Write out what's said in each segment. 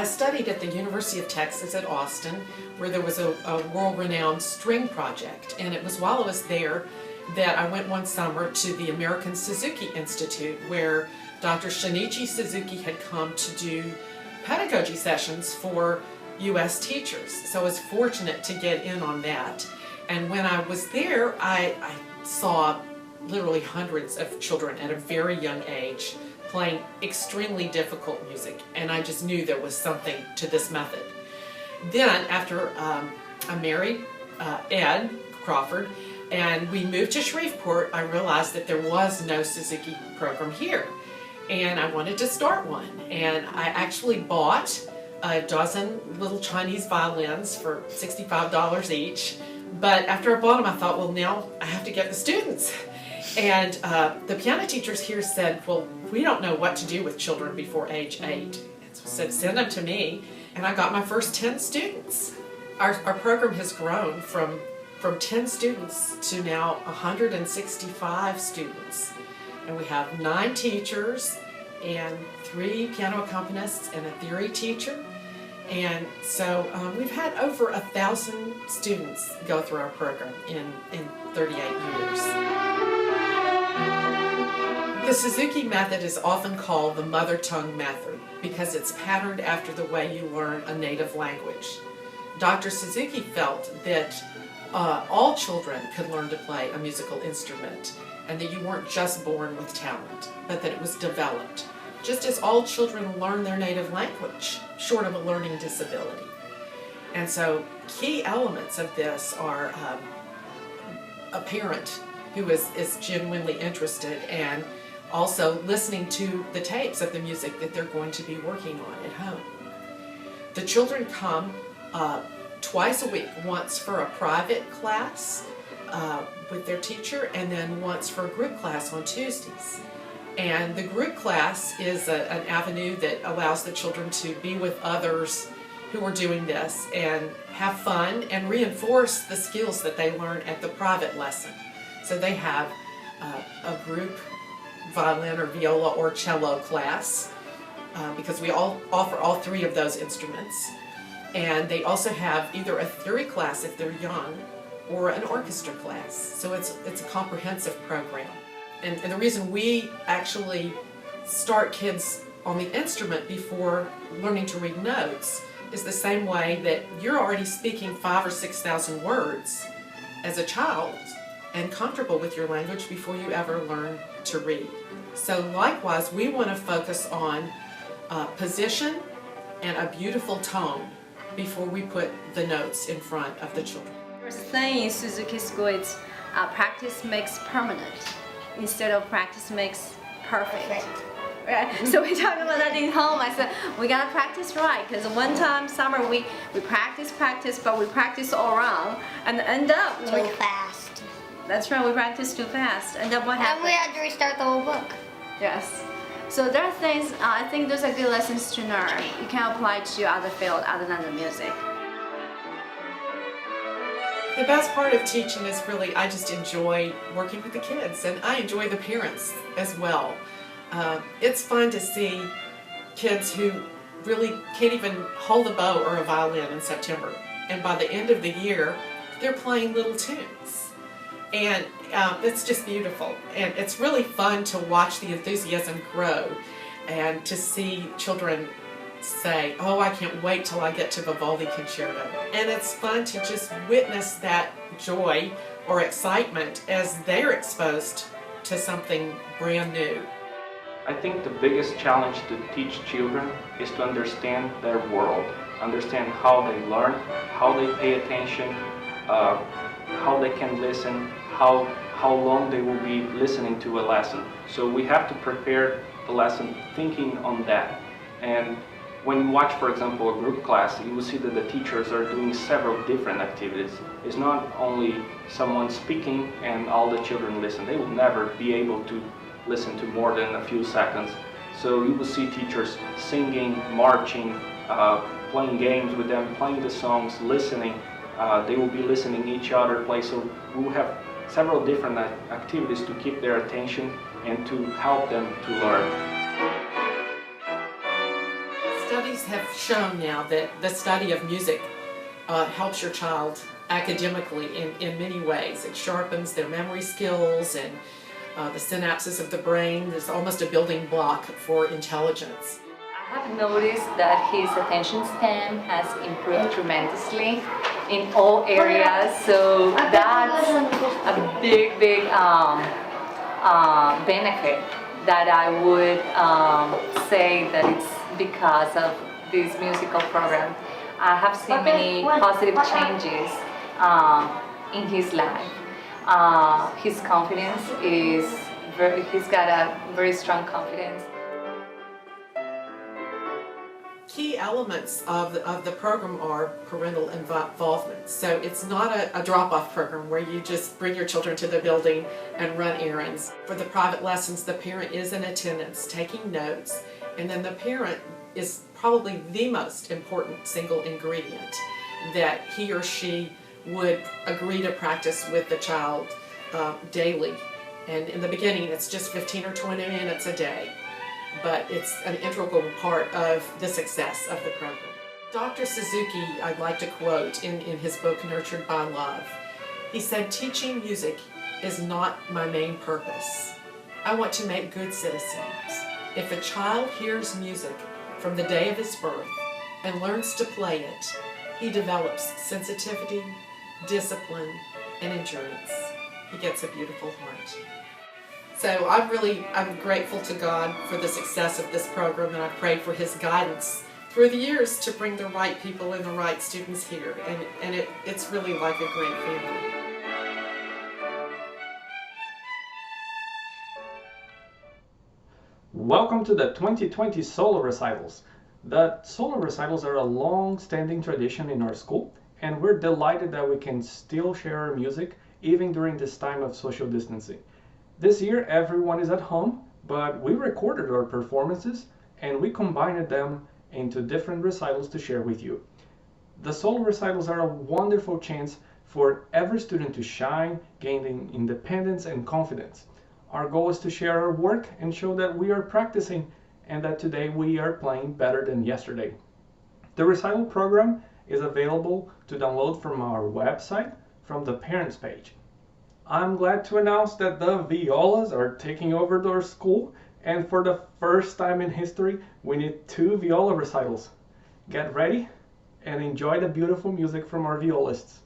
studied at the University of Texas at Austin, where there was a world-renowned string project. And it was while I was there that I went one summer to the American Suzuki Institute, where Dr. Shinichi Suzuki had come to do pedagogy sessions for U.S. teachers. So I was fortunate to get in on that. And when I was there, I saw literally hundreds of children at a very young age playing extremely difficult music, and I just knew there was something to this method. Then after I married Ed Crawford and we moved to Shreveport, I realized that there was no Suzuki program here, and I wanted to start one. And I actually bought a dozen little Chinese violins for $65 each, but after I bought them I thought, well, now I have to get the students. And the piano teachers here said, well, we don't know what to do with children before age 8. And so I said, send them to me, and I got my first 10 students. Our program has grown from 10 students to now 165 students. And we have 9 teachers and 3 piano accompanists and a theory teacher. And so we've had over 1,000 students go through our program in 38 years. The Suzuki method is often called the mother tongue method because it's patterned after the way you learn a native language. Dr. Suzuki felt that all children could learn to play a musical instrument, and that you weren't just born with talent, but that it was developed, just as all children learn their native language, short of a learning disability. And so key elements of this are a parent who is genuinely interested, and also listening to the tapes of the music that they're going to be working on at home. The children come twice a week, once for a private class with their teacher, and then once for a group class on Tuesdays. And the group class is an avenue that allows the children to be with others who are doing this and have fun and reinforce the skills that they learn at the private lesson. So they have a group violin or viola or cello class because we all offer all 3 of those instruments. And they also have either a theory class if they're young or an orchestra class. So it's a comprehensive program. And the reason we actually start kids on the instrument before learning to read notes is the same way that you're already speaking 5,000 or 6,000 words as a child and comfortable with your language before you ever learn to read. So likewise, we want to focus on position and a beautiful tone before we put the notes in front of the children. First thing in Suzuki school is practice makes permanent instead of practice makes perfect. Right? So we talked about that in home. I said, we gotta practice right, because one time summer we practice, but we practice all wrong, and end up too fast. That's right, we practice too fast. And then what happened? And we had to restart the whole book. Yes. So there are things, I think those are good lessons to learn. You can apply to other field other than the music. The best part of teaching is really, I just enjoy working with the kids, and I enjoy the parents as well. It's fun to see kids who really can't even hold a bow or a violin in September, and by the end of the year they're playing little tunes, and it's just beautiful. And it's really fun to watch the enthusiasm grow and to see children say, oh, I can't wait till I get to Vivaldi Concerto. And it's fun to just witness that joy or excitement as they're exposed to something brand new. I think the biggest challenge to teach children is to understand their world, understand how they learn, how they pay attention, how they can listen, how long they will be listening to a lesson. So we have to prepare the lesson thinking on that. And when you watch, for example, a group class, you will see that the teachers are doing several different activities. It's not only someone speaking and all the children listen. They will never be able to listen to more than a few seconds. So you will see teachers singing, marching, playing games with them, playing the songs, listening. They will be listening each other play. So we will have several different activities to keep their attention and to help them to learn. Studies studies have shown now that the study of music helps your child academically in many ways. It sharpens their memory skills and the synapses of the brain. It's almost a building block for intelligence. I have noticed that his attention span has improved tremendously in all areas, so that's a big benefit that I would say that it's because of this musical program. I have seen many positive changes in his life. His confidence he's got a very strong confidence. Key elements of the program are parental involvement. So it's not a drop-off program where you just bring your children to the building and run errands. For the private lessons, the parent is in attendance, taking notes, and then the parent is probably the most important single ingredient that he or she would agree to practice with the child daily. And in the beginning, it's just 15 or 20 minutes a day, but it's an integral part of the success of the program. Dr. Suzuki, I'd like to quote in his book, Nurtured by Love. He said, "Teaching music is not my main purpose. I want to make good citizens. If a child hears music from the day of his birth and learns to play it, he develops sensitivity, discipline, and endurance. He gets a beautiful heart." So I'm grateful to God for the success of this program, and I pray for His guidance through the years to bring the right people and the right students here. And it's really like a great family. Welcome to the 2020 Solo Recitals. The Solo Recitals are a long-standing tradition in our school, and we're delighted that we can still share our music even during this time of social distancing. This year everyone is at home, but we recorded our performances and we combined them into different recitals to share with you. The Solo Recitals are a wonderful chance for every student to shine, gaining independence and confidence. Our goal is to share our work and show that we are practicing and that today we are playing better than yesterday. The recital program is available to download from our website from the parents page. I'm glad to announce that the violas are taking over our school, and for the first time in history, we need 2 viola recitals. Get ready and enjoy the beautiful music from our violists.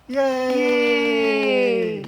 Yay!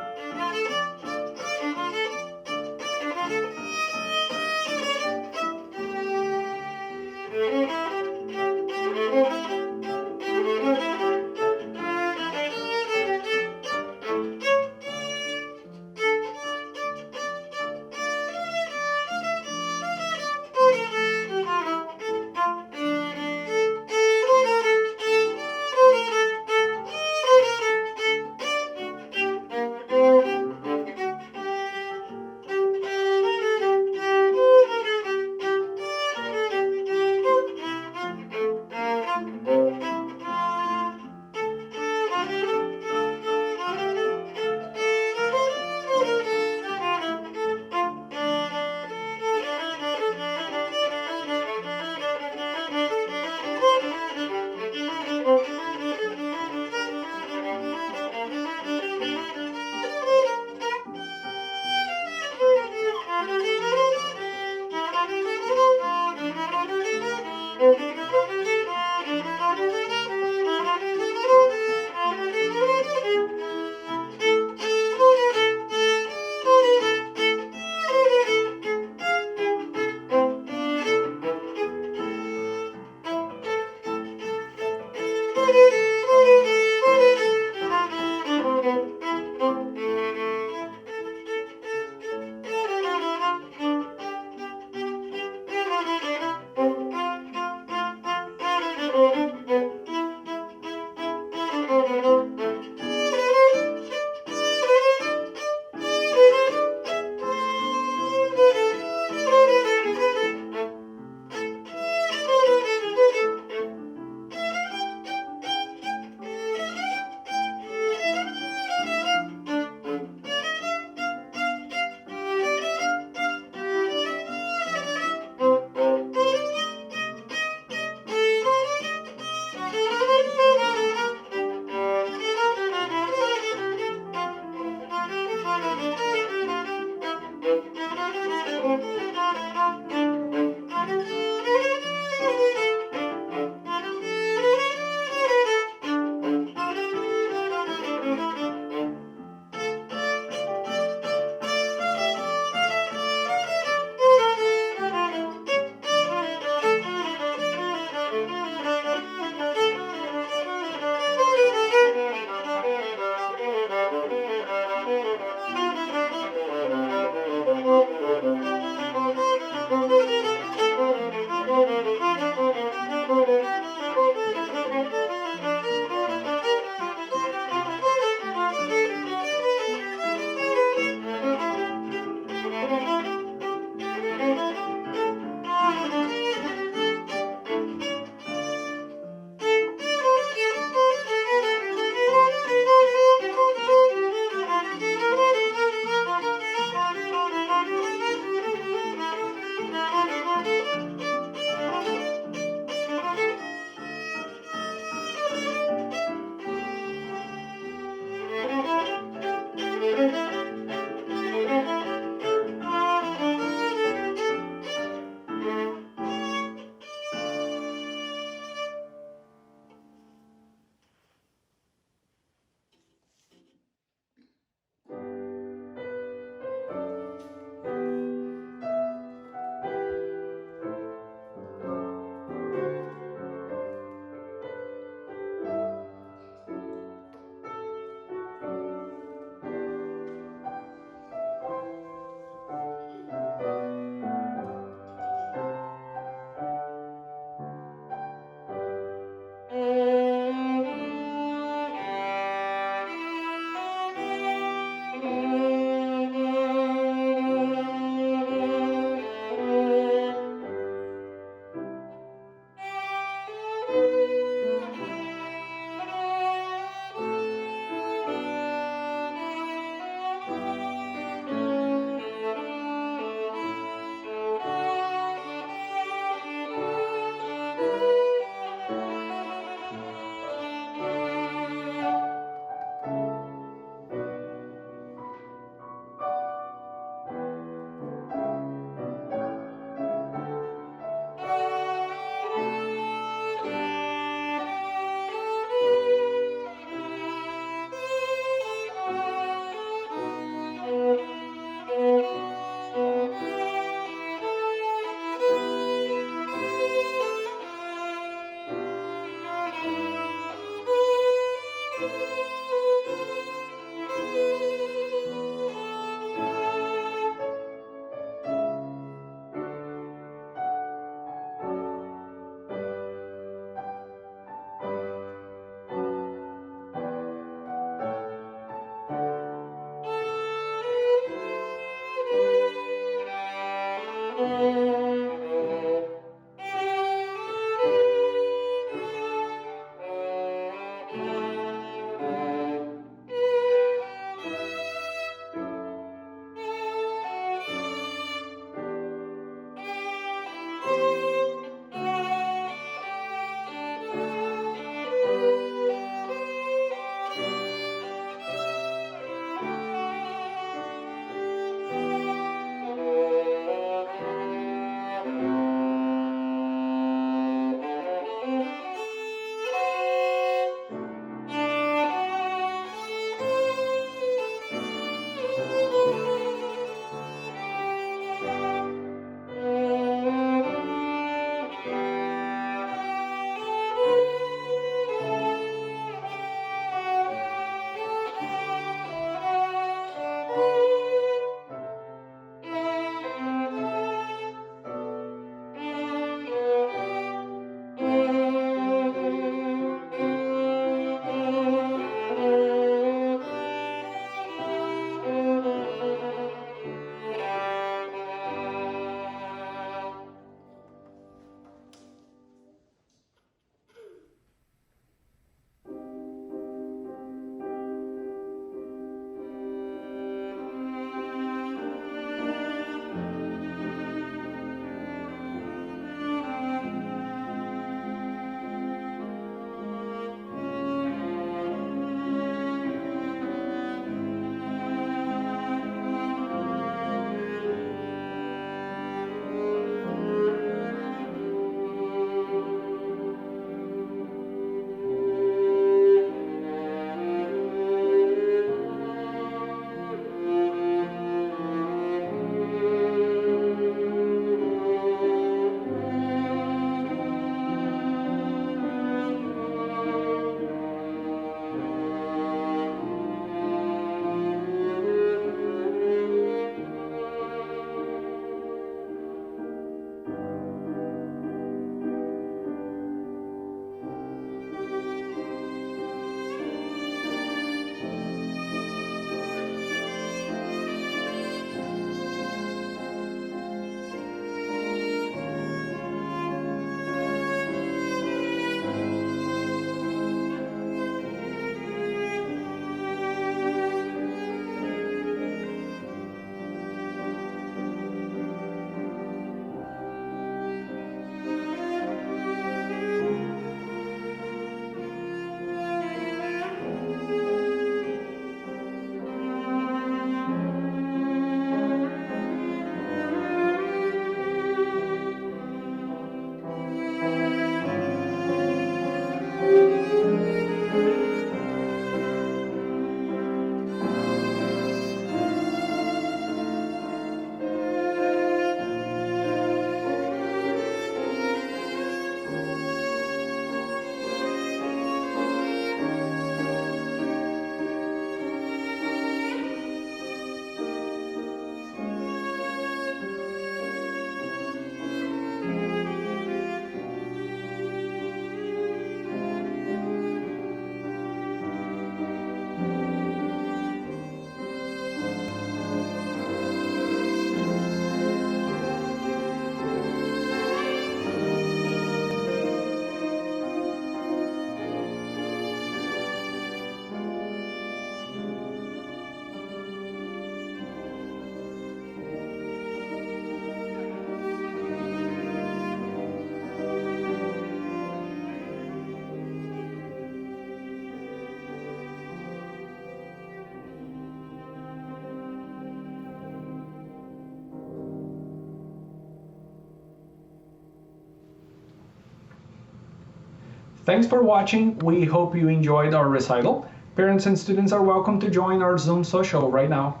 Thanks for watching. We hope you enjoyed our recital. Parents and students are welcome to join our Zoom social right now.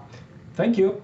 Thank you.